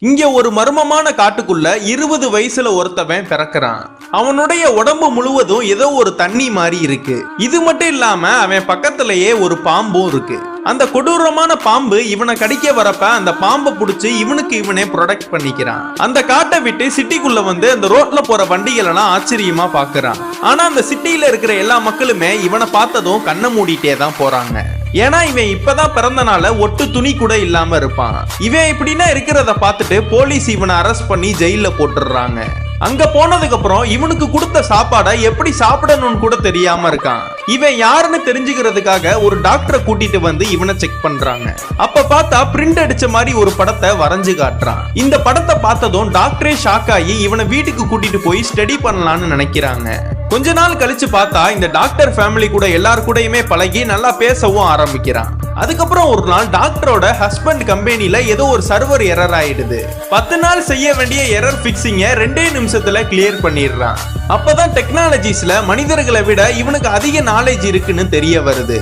இங்க ஒரு மர்மமான காட்டுக்குள்ள 20 வயசுல ஒருத்தவன் பிறக்கிறான். அவனுடைய உடம்பு முழுவதும் ஏதோ ஒரு தண்ணி மாதிரி இருக்கு. இது மட்டும் இல்லாம அவன் பக்கத்திலேயே ஒரு பாம்பும் இருக்கு. அந்த கொடூரமான பாம்பு இவனை கடிக்க வரப்ப அந்த பாம்பை புடிச்சு இவனுக்கு இவனே ப்ரொடெக்ட் பண்ணிக்கிறான். அந்த காட்டை விட்டு சிட்டிக்குள்ள வந்து அந்த ரோட்ல போற வண்டிகள் எல்லாம் ஆச்சரியமா பாக்குறான். ஆனா அந்த சிட்டியில இருக்கிற எல்லா மக்களுமே இவனை பார்த்ததும் கண்ணை மூடிட்டே தான் போறாங்க. ஏன்னா இவன் இப்பதான் பிறந்தனால ஒட்டு துணி கூட இல்லாம இருப்பான். இவன் இப்படின்னா இருக்கிறத பார்த்துட்டு போலீஸ் இவனை அரெஸ்ட் பண்ணி ஜெயில போட்டுடுறாங்க. அங்க போனதுக்கு அப்புறம் இவனுக்கு கொடுத்த சாப்பாடை எப்படி சாப்பிடணும்னு கூட தெரியாம இருக்கான். இவன் யாருன்னு தெரிஞ்சுக்கிறதுக்காக ஒரு டாக்டரை கூட்டிட்டு வந்து இவனை செக் பண்றாங்க. அப்ப பார்த்தா பிரிண்ட் அடிச்ச மாதிரி ஒரு படத்தை வரைஞ்சு காட்டுறான். இந்த படத்தை பார்த்ததும் டாக்டரே ஷாக் ஆகி இவனை வீட்டுக்கு கூட்டிட்டு போய் ஸ்டடி பண்ணலாம்னு நினைக்கிறாங்க. கொஞ்ச நாள் கழிச்சு பார்த்தா இந்த டாக்டர் ஃபேமிலி கூட எல்லாரு கூடயுமே பழகி நல்லா பேசவும் ஆரம்பிக்கிறான். அதுக்கப்புறம் ஒரு நாள் டாக்டரோட ஹஸ்பண்ட் கம்பெனில ஏதோ ஒரு சர்வர் எரர் ஆயிடுது. 10 நாள் செய்ய வேண்டிய எரர் பிக்சிங்க 2 நிமிஷத்துல கிளியர் பண்ணிடுறான். அப்பதான் டெக்னாலஜிஸ்ல மனிதர்களை விட இவனுக்கு அதிக நாலேஜ் இருக்குன்னு தெரிய வருது.